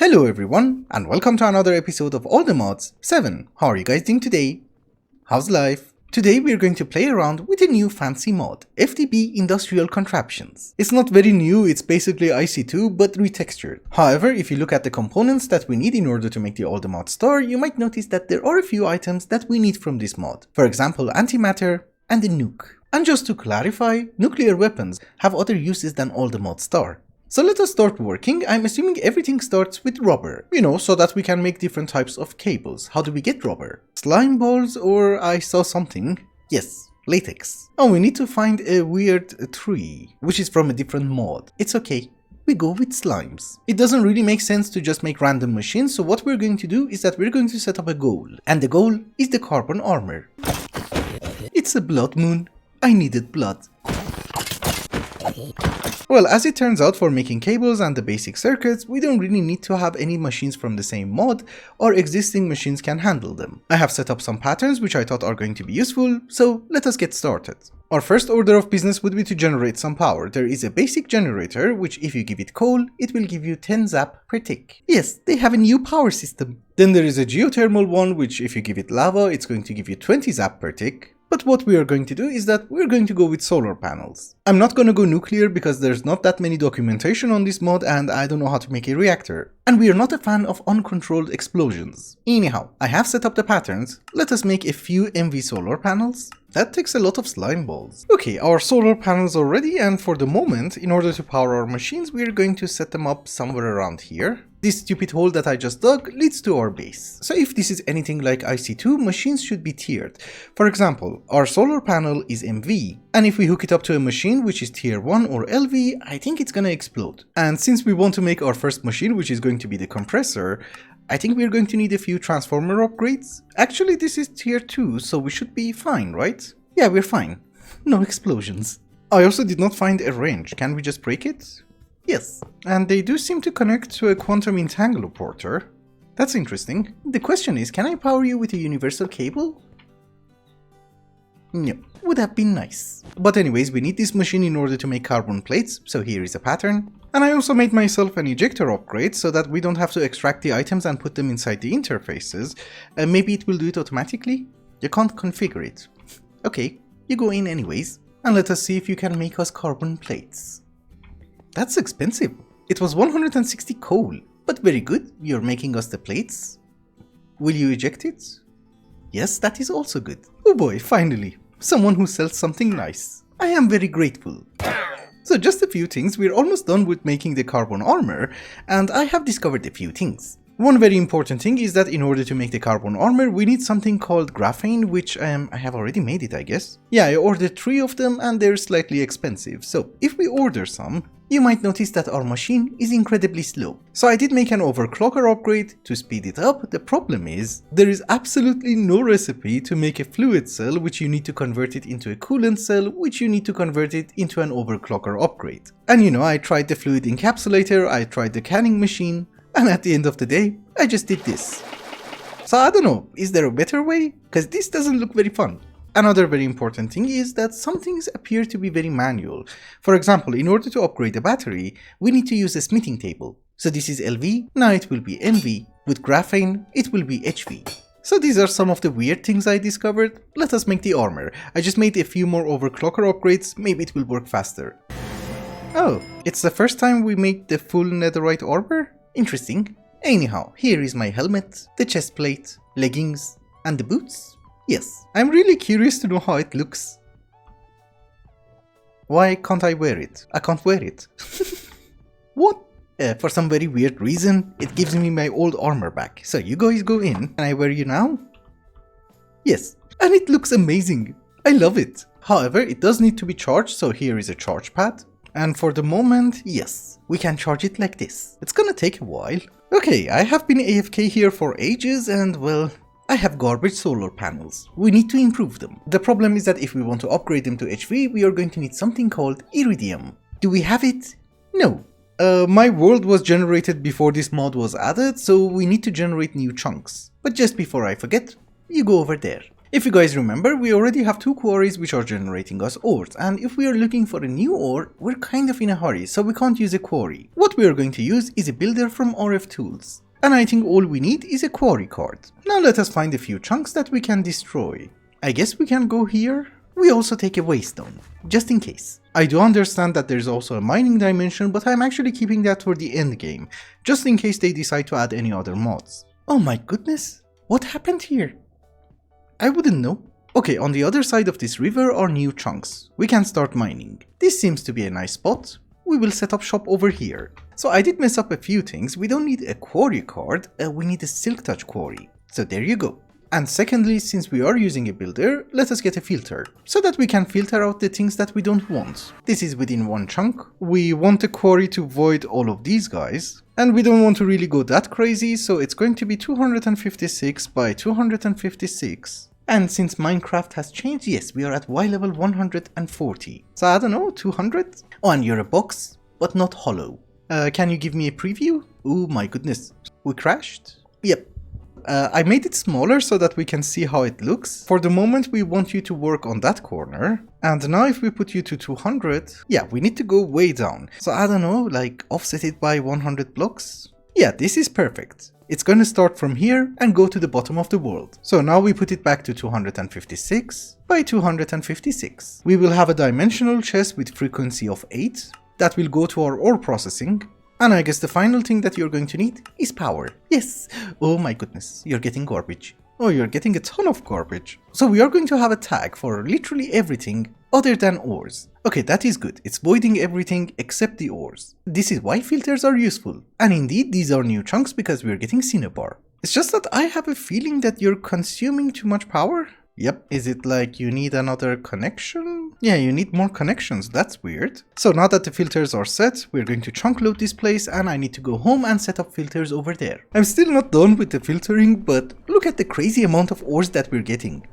Hello everyone, and welcome to another episode of All the Mods 7. How are you guys doing today? How's life? Today we're going to play around with a new fancy mod, FTB Industrial Contraptions. It's not very new, it's basically IC2 but retextured. However, if you look at the components that we need in order to make the All the Mod star, you might notice that there are a few items that we need from this mod. For example, Antimatter and a nuke. And just to clarify, nuclear weapons have other uses than All the Mod star. So let us start working. I'm assuming everything starts with rubber, so that we can make different types of cables. How do we get rubber? Slime balls, or I saw something. Yes, latex. Oh, we need to find a weird tree, which is from a different mod. It's okay. We go with slimes. It doesn't really make sense to just make random machines, so what we're going to do is that we're going to set up a goal. And the goal is the carbon armor. It's a blood moon. I needed blood. Well, as it turns out, for making cables and the basic circuits, we don't really need to have any machines from the same mod, or existing machines can handle them. I have set up some patterns which I thought are going to be useful, so let us get started. Our first order of business would be to generate some power. There is a basic generator, which if you give it coal, it will give you 10 zap per tick. Yes, they have a new power system. Then there is a geothermal one, which if you give it lava, it's going to give you 20 zap per tick. But what we are going to do is that we're going to go with solar panels. I'm not going to go nuclear because there's not that many documentation on this mod and I don't know how to make a reactor. And we are not a fan of uncontrolled explosions. Anyhow, I have set up the patterns. Let us make a few MV solar panels. That takes a lot of slime balls. Okay, our solar panels are ready, and for the moment, in order to power our machines, we are going to set them up somewhere around here. This stupid hole that I just dug leads to our base. So if this is anything like IC2, machines should be tiered. For example, our solar panel is MV, and if we hook it up to a machine which is tier 1 or LV, I think it's gonna explode. And since we want to make our first machine, which is going to be the compressor, I think we're going to need a few transformer upgrades. Actually, this is tier 2, so we should be fine, right? Yeah, we're fine. No explosions. I also did not find a wrench. Can we just break it? Yes. And they do seem to connect to a quantum entangloporter. That's interesting. The question is, can I power you with a universal cable? No. Would have been nice. But anyways, we need this machine in order to make carbon plates, so here is a pattern. And I also made myself an ejector upgrade so that we don't have to extract the items and put them inside the interfaces. Maybe it will do it automatically? You can't configure it. Okay, you go in anyways. And let us see if you can make us carbon plates. That's expensive. It was 160 coal, but very good, you're making us the plates. Will you eject it? Yes, that is also good. Oh boy, finally, someone who sells something nice. I am very grateful. So just a few things, we're almost done with making the carbon armor, and I have discovered a few things. One very important thing is that in order to make the carbon armor, we need something called graphene, which I have already made it, I guess. Yeah, I ordered 3 of them and they're slightly expensive, so if we order some, you might notice that our machine is incredibly slow. So I did make an overclocker upgrade to speed it up. The problem is, there is absolutely no recipe to make a fluid cell, which you need to convert it into a coolant cell, which you need to convert it into an overclocker upgrade. And I tried the fluid encapsulator, I tried the canning machine, and at the end of the day, I just did this. So I don't know, is there a better way? Because this doesn't look very fun. Another very important thing is that some things appear to be very manual. For example, in order to upgrade a battery, we need to use a smithing table. So this is LV, now it will be MV. With graphene, it will be HV. So these are some of the weird things I discovered. Let us make the armor. I just made a few more overclocker upgrades, maybe it will work faster. Oh, it's the first time we make the full netherite armor? Interesting. Anyhow, here is my helmet, the chest plate, leggings, and the boots. Yes, I'm really curious to know how it looks. Why can't I wear it? I can't wear it. What? For some very weird reason, it gives me my old armor back. So you guys go in. Can I wear you now? Yes, and it looks amazing. I love it. However, it does need to be charged, so here is a charge pad. And for the moment, yes, we can charge it like this. It's gonna take a while. Okay, I have been AFK here for ages and well, I have garbage solar panels. We need to improve them. The problem is that if we want to upgrade them to HV, we are going to need something called Iridium. Do we have it? No. My world was generated before this mod was added, so we need to generate new chunks. But just before I forget, you go over there. If you guys remember, we already have 2 quarries which are generating us ores, and if we are looking for a new ore, we're kind of in a hurry, so we can't use a quarry. What we are going to use is a builder from RF Tools. And I think all we need is a quarry card. Now let us find a few chunks that we can destroy. I guess we can go here. We also take a waystone, just in case. I do understand that there's also a mining dimension, but I'm actually keeping that for the end game, just in case they decide to add any other mods. Oh my goodness, what happened here? I wouldn't know. Okay, on the other side of this river are new chunks. We can start mining. This seems to be a nice spot. We will set up shop over here. So I did mess up a few things. We don't need a quarry card, we need a silk touch quarry. So there you go. And secondly, since we are using a builder, let us get a filter, so that we can filter out the things that we don't want. This is within one chunk. We want the quarry to void all of these guys, and we don't want to really go that crazy, so it's going to be 256 by 256. And since Minecraft has changed, yes, we are at Y level 140. So I don't know, 200? Oh, and you're a box, but not hollow. Can you give me a preview? Oh my goodness. We crashed? Yep. I made it smaller so that we can see how it looks. For the moment we want you to work on that corner. And now if we put you to 200, yeah, we need to go way down. So I don't know, like offset it by 100 blocks? Yeah, this is perfect. It's gonna start from here and go to the bottom of the world. So now we put it back to 256 by 256. We will have a dimensional chest with frequency of 8 that will go to our ore processing. And I guess the final thing that you're going to need is power. Yes! Oh my goodness, you're getting garbage. Oh, you're getting a ton of garbage. So we are going to have a tag for literally everything other than ores. Okay, that is good. It's voiding everything except the ores. This is why filters are useful. And indeed, these are new chunks because we're getting cinnabar. It's just that I have a feeling that you're consuming too much power. Yep, is it like you need another connection? Yeah, you need more connections, that's weird. So now that the filters are set, we're going to chunk load this place and I need to go home and set up filters over there. I'm still not done with the filtering, but look at the crazy amount of ores that we're getting.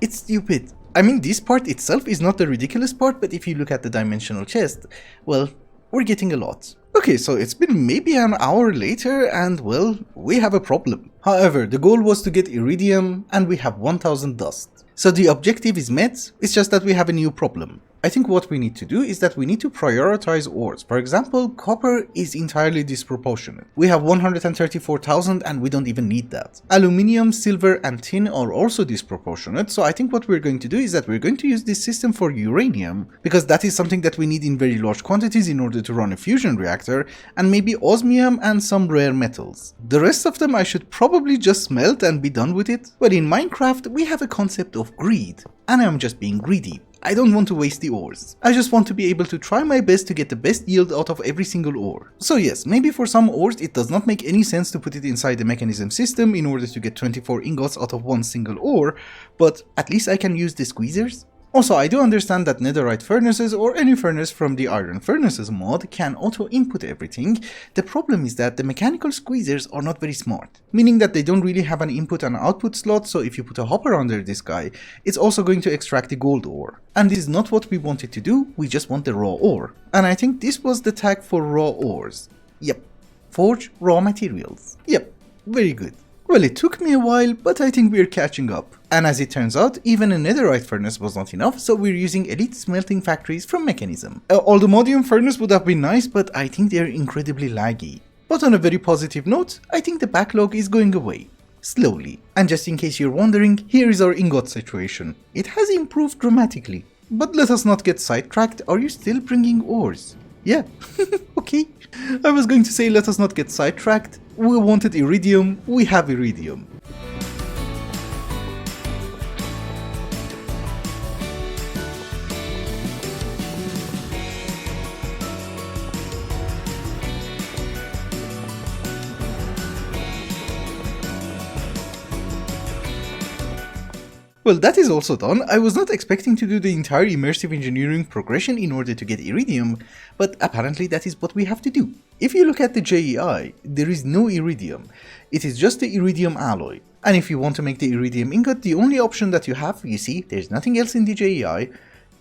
It's stupid. I mean, this part itself is not the ridiculous part, but if you look at the dimensional chest, well, we're getting a lot. Okay, so it's been maybe an hour later and well, we have a problem. However, the goal was to get Iridium and we have 1000 dust. So the objective is met, it's just that we have a new problem. I think what we need to do is that we need to prioritize ores. For example, copper is entirely disproportionate. We have 134,000 and we don't even need that. Aluminium, silver and tin are also disproportionate, so I think what we're going to do is that we're going to use this system for uranium, because that is something that we need in very large quantities in order to run a fusion reactor, and maybe osmium and some rare metals. The rest of them I should probably just smelt and be done with it. But in Minecraft we have a concept of greed, and I'm just being greedy. I don't want to waste the ores. I just want to be able to try my best to get the best yield out of every single ore. So yes, maybe for some ores it does not make any sense to put it inside the mechanism system in order to get 24 ingots out of one single ore, but at least I can use the squeezers. Also, I do understand that netherite furnaces or any furnace from the iron furnaces mod can auto-input everything. The problem is that the mechanical squeezers are not very smart, meaning that they don't really have an input and output slot, so if you put a hopper under this guy, it's also going to extract the gold ore. And this is not what we wanted to do, we just want the raw ore. And I think this was the tag for raw ores. Yep. Forge raw materials. Yep. Very good. Well, it took me a while, but I think we're catching up. And as it turns out, even a netherite furnace was not enough, so we're using elite smelting factories from Mechanism. Aldemodium furnace would have been nice, but I think they're incredibly laggy. But on a very positive note, I think the backlog is going away. Slowly. And just in case you're wondering, here is our ingot situation. It has improved dramatically. But let us not get sidetracked, are you still bringing ores? Yeah, okay. I was going to say let us not get sidetracked. We wanted Iridium, we have Iridium. Well, that is also done. I was not expecting to do the entire immersive engineering progression in order to get Iridium, but apparently that is what we have to do. If you look at the JEI, there is no Iridium. It is just the Iridium alloy. And if you want to make the Iridium ingot, the only option that you have, you see, there's nothing else in the JEI,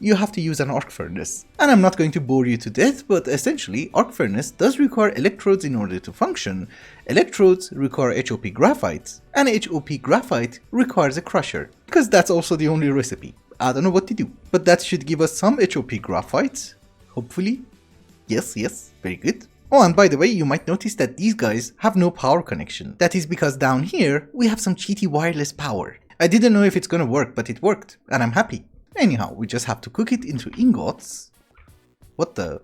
you have to use an arc furnace. And I'm not going to bore you to death, but essentially arc furnace does require electrodes in order to function. Electrodes require HOP graphite, and HOP graphite requires a crusher, because that's also the only recipe. I don't know what to do, but that should give us some HOP graphite, hopefully. Yes, very good. Oh, and by the way, you might notice that these guys have no power connection. That is because down here, we have some cheaty wireless power. I didn't know if it's gonna work, but it worked, and I'm happy. Anyhow, we just have to cook it into ingots. What the?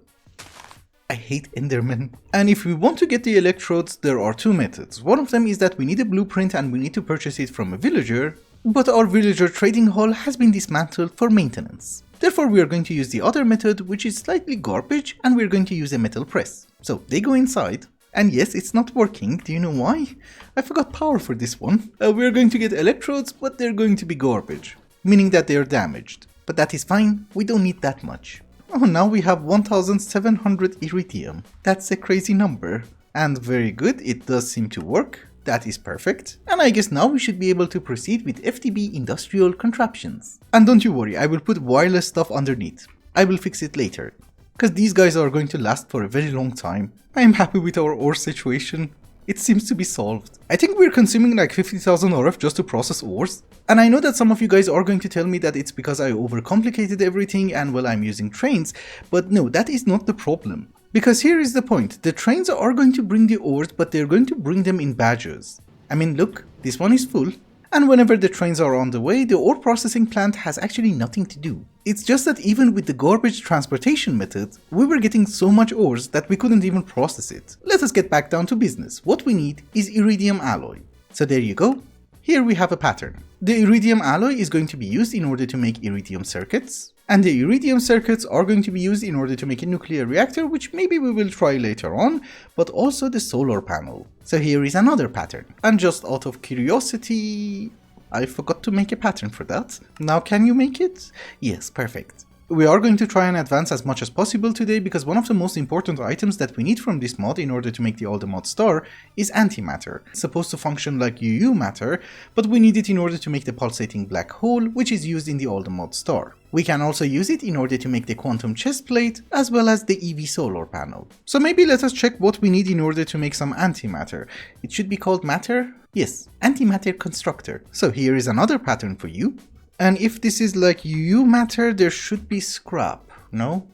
I hate Endermen. And if we want to get the electrodes, there are two methods. One of them is that we need a blueprint and we need to purchase it from a villager, but our villager trading hall has been dismantled for maintenance. Therefore, we are going to use the other method, which is slightly garbage, and we're going to use a metal press. So they go inside, and yes, it's not working. Do you know why? I forgot power for this one. We're going to get electrodes, but they're going to be garbage, meaning that they're damaged. But that is fine, we don't need that much. Oh, now we have 1700 Iridium. That's a crazy number. And very good, it does seem to work. That is perfect. And I guess now we should be able to proceed with FTB industrial contraptions. And don't you worry, I will put wireless stuff underneath. I will fix it later, because these guys are going to last for a very long time. I am happy with our ore situation. It seems to be solved. I think we're consuming like 50,000 RF just to process ores. And I know that some of you guys are going to tell me that it's because I overcomplicated everything and well, I'm using trains, but no, that is not the problem. Because here is the point, the trains are going to bring the ores, but they're going to bring them in badges. I mean, look, this one is full. And whenever the trains are on the way, the ore processing plant has actually nothing to do. It's just that even with the garbage transportation method, we were getting so much ores that we couldn't even process it. Let us get back down to business. What we need is iridium alloy. So there you go. Here we have a pattern. The iridium alloy is going to be used in order to make iridium circuits. And the iridium circuits are going to be used in order to make a nuclear reactor, which maybe we will try later on, but also the solar panel. So here is another pattern. And just out of curiosity, I forgot to make a pattern for that. Now can you make it? Yes, perfect. We are going to try and advance as much as possible today because one of the most important items that we need from this mod in order to make the Ultimate Star is Antimatter. It's supposed to function like UU matter, but we need it in order to make the pulsating black hole, which is used in the Ultimate Star. We can also use it in order to make the quantum chest plate as well as the EV solar panel. So maybe let us check what we need in order to make some antimatter. It should be called matter? Yes, antimatter constructor. So here is another pattern for you. And if this is like UU matter, there should be scrap, no?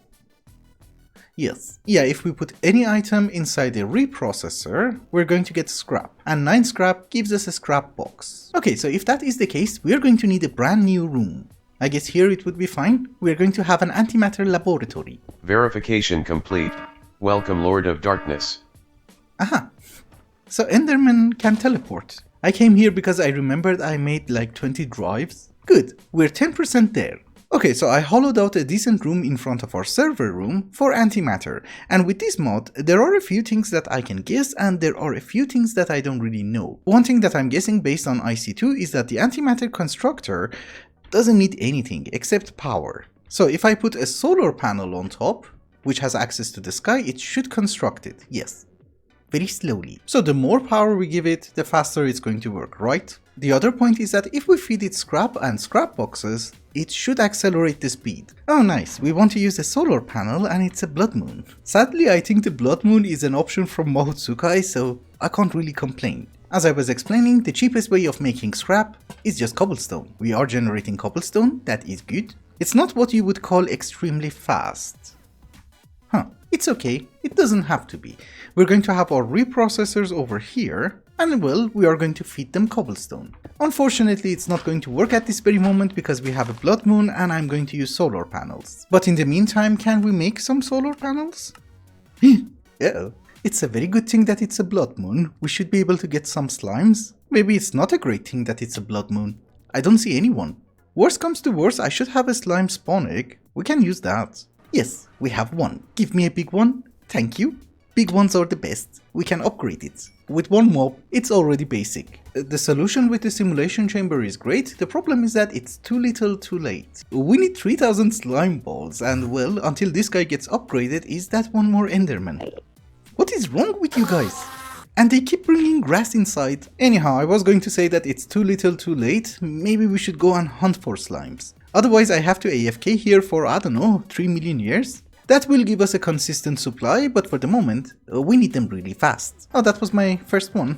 Yes. Yeah, if we put any item inside a reprocessor, we're going to get scrap. And 9 scrap gives us a scrap box. Okay, so if that is the case, we're going to need a brand new room. I guess here it would be fine. We're going to have an antimatter laboratory. Verification complete. Welcome, Lord of Darkness. Aha. So Enderman can teleport. I came here because I remembered I made like 20 drives. Good, we're 10% there. Okay, so I hollowed out a decent room in front of our server room for antimatter, and with this mod, there are a few things that I can guess and there are a few things that I don't really know. One thing that I'm guessing based on IC2 is that the antimatter constructor doesn't need anything except power. So if I put a solar panel on top, which has access to the sky, it should construct it, yes. Very slowly. So the more power we give it, the faster it's going to work, right? The other point is that if we feed it scrap and scrap boxes, it should accelerate the speed. Oh nice, we want to use a solar panel and it's a blood moon. Sadly, I think the blood moon is an option from Mahotsukai, so I can't really complain. As I was explaining, the cheapest way of making scrap is just cobblestone. We are generating cobblestone, that is good. It's not what you would call extremely fast. Huh, it's okay, it doesn't have to be. We're going to have our reprocessors over here, and well, we are going to feed them cobblestone. Unfortunately, it's not going to work at this very moment because we have a blood moon and I'm going to use solar panels. But in the meantime, can we make some solar panels? Uh-oh. It's a very good thing that it's a blood moon. We should be able to get some slimes. Maybe it's not a great thing that it's a blood moon. I don't see anyone. Worst comes to worst, I should have a slime spawn egg. We can use that. Yes, we have one. Give me a big one. Thank you. Big ones are the best. We can upgrade it. With one mob, it's already basic. The solution with the simulation chamber is great. The problem is that it's too little too late. We need 3000 slime balls and well, until this guy gets upgraded, is that one more enderman. What is wrong with you guys? And they keep bringing grass inside. Anyhow, I was going to say that it's too little too late. Maybe we should go and hunt for slimes. Otherwise I have to AFK here for, I don't know, 3 million years. That will give us a consistent supply, but for the moment, we need them really fast. Oh, that was my first one.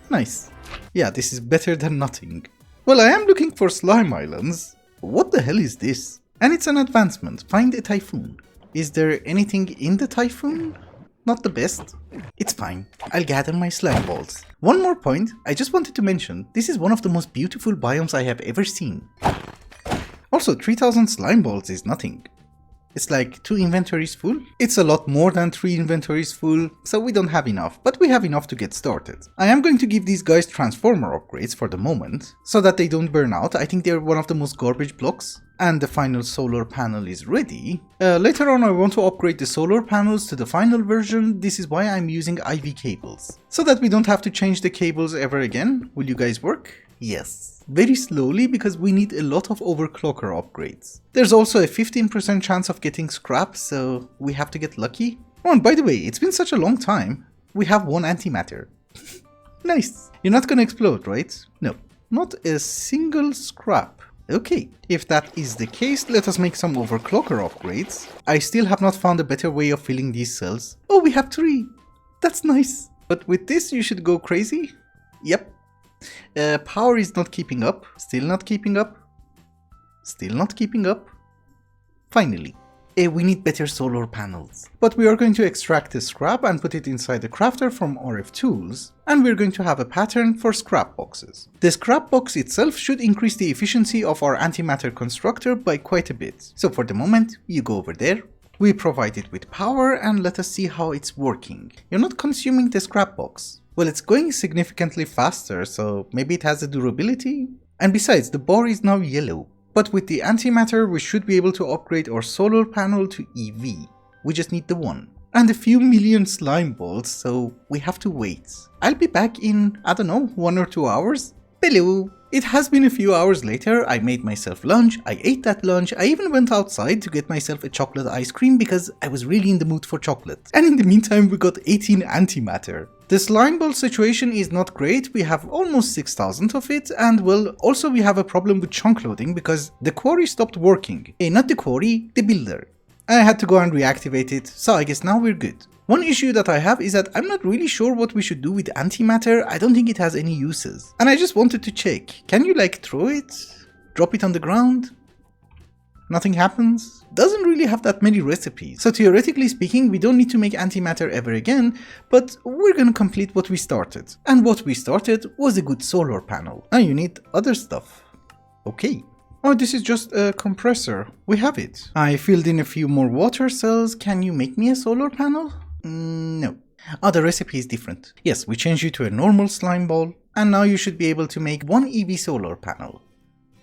Nice. Yeah, this is better than nothing. Well, I am looking for slime islands. What the hell is this? And it's an advancement. Find a typhoon. Is there anything in the typhoon? Not the best. It's fine. I'll gather my slime balls. One more point, I just wanted to mention, this is one of the most beautiful biomes I have ever seen. Also, 3000 slime balls is nothing. It's like 2 inventories full. It's a lot more than 3 inventories full, so we don't have enough, but we have enough to get started. I am going to give these guys transformer upgrades for the moment, so that they don't burn out. I think they're one of the most garbage blocks. And the final solar panel is ready. Later on I want to upgrade the solar panels to the final version. This is why I'm using IV cables. So that we don't have to change the cables ever again. Will you guys work? Yes. Very slowly because we need a lot of overclocker upgrades. There's also a 15% chance of getting scrap, so we have to get lucky. Oh, and by the way, it's been such a long time. We have 1 antimatter. Nice. You're not gonna explode, right? No. Not a single scrap. Okay, if that is the case, let us make some overclocker upgrades. I still have not found a better way of filling these cells. Oh, we have 3. That's nice. But with this, you should go crazy. Yep. Power is not keeping up. Still not keeping up. Still not keeping up. Finally. We need better solar panels. But we are going to extract the scrap and put it inside the crafter from RF tools, and we're going to have a pattern for scrap boxes. The scrap box itself should increase the efficiency of our antimatter constructor by quite a bit. So for the moment, you go over there, we provide it with power, and let us see how it's working. You're not consuming the scrap box. Well, it's going significantly faster, so maybe it has a durability? And besides, the bar is now yellow. But with the antimatter, we should be able to upgrade our solar panel to EV. We just need the 1. And a few million slime balls, so we have to wait. I'll be back in, I don't know, 1 or 2 hours? Hello! It has been a few hours later. I made myself lunch, I ate that lunch, I even went outside to get myself a chocolate ice cream because I was really in the mood for chocolate. And in the meantime, we got 18 antimatter. The slime ball situation is not great. We have almost 6000 of it, and well, also we have a problem with chunk loading because the quarry stopped working. Not the quarry, the builder. I had to go and reactivate it, so I guess now we're good. One issue that I have is that I'm not really sure what we should do with antimatter. I don't think it has any uses. And I just wanted to check. Can you like throw it? Drop it on the ground? Nothing happens? Doesn't really have that many recipes. So theoretically speaking, we don't need to make antimatter ever again, but we're gonna complete what we started. And what we started was a good solar panel. Now you need other stuff. Okay. Oh, this is just a compressor. We have it. I filled in a few more water cells. Can you make me a solar panel? No. Oh, the recipe is different. Yes, we changed you to a normal slime ball, and now you should be able to make 1 EV solar panel.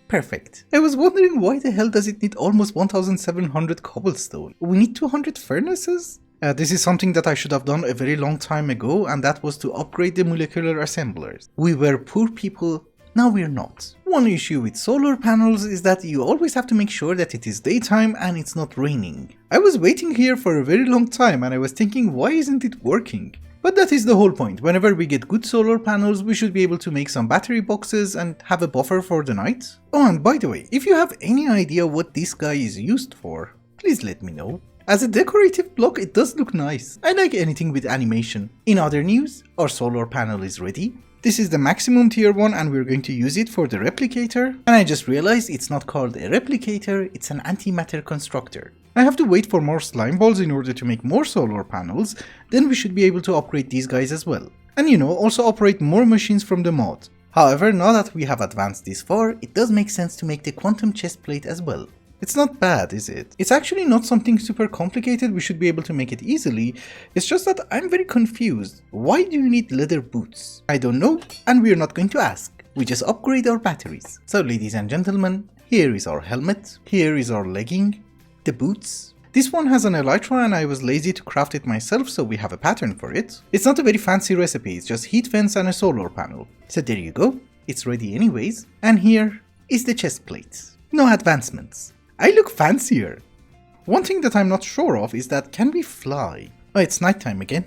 Perfect. I was wondering why the hell does it need almost 1700 cobblestone? We need 200 furnaces? This is something that I should have done a very long time ago, and that was to upgrade the molecular assemblers. We were poor people. Now we're not. One issue with solar panels is that you always have to make sure that it is daytime and it's not raining. I was waiting here for a very long time and I was thinking, why isn't it working? But that is the whole point. Whenever we get good solar panels, we should be able to make some battery boxes and have a buffer for the night. Oh, and by the way, if you have any idea what this guy is used for, please let me know. As a decorative block, it does look nice. I like anything with animation. In other news, our solar panel is ready. This is the maximum tier 1 and we're going to use it for the replicator. And I just realized it's not called a replicator, it's an antimatter constructor. I have to wait for more slime balls in order to make more solar panels, then we should be able to upgrade these guys as well. And you know, also operate more machines from the mod. However, now that we have advanced this far, it does make sense to make the quantum chest plate as well. It's not bad, is it? It's actually not something super complicated, we should be able to make it easily. It's just that I'm very confused. Why do you need leather boots? I don't know, and we're not going to ask. We just upgrade our batteries. So ladies and gentlemen, here is our helmet, here is our legging, the boots. This one has an elytra and I was lazy to craft it myself, so we have a pattern for it. It's not a very fancy recipe, it's just heat vents and a solar panel. So there you go, it's ready anyways. And here is the chest plate. No advancements. I look fancier. One thing that I'm not sure of is that can we fly? Oh, it's nighttime again.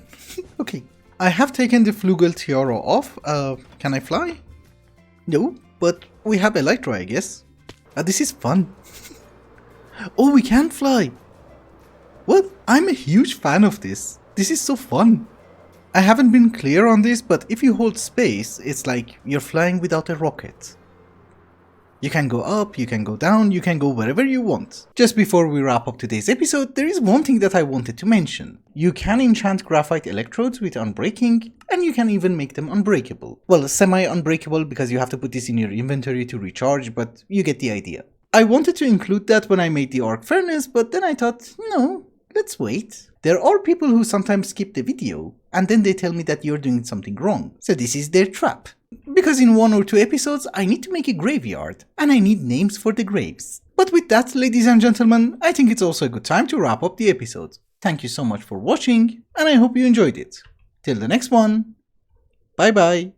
Okay. I have taken the flugel tiara off. Can I fly? No, but we have elytra, I guess. This is fun. Oh, we can fly! What? I'm a huge fan of this. This is so fun. I haven't been clear on this, but if you hold space, it's like you're flying without a rocket. You can go up, you can go down, you can go wherever you want. Just before we wrap up today's episode, there is one thing that I wanted to mention. You can enchant graphite electrodes with unbreaking, and you can even make them unbreakable. Well, semi-unbreakable because you have to put this in your inventory to recharge, but you get the idea. I wanted to include that when I made the arc furnace, but then I thought, no, let's wait. There are people who sometimes skip the video, and then they tell me that you're doing something wrong. So this is their trap. Because in 1 or 2 episodes, I need to make a graveyard, and I need names for the graves. But with that, ladies and gentlemen, I think it's also a good time to wrap up the episode. Thank you so much for watching, and I hope you enjoyed it. Till the next one, bye bye.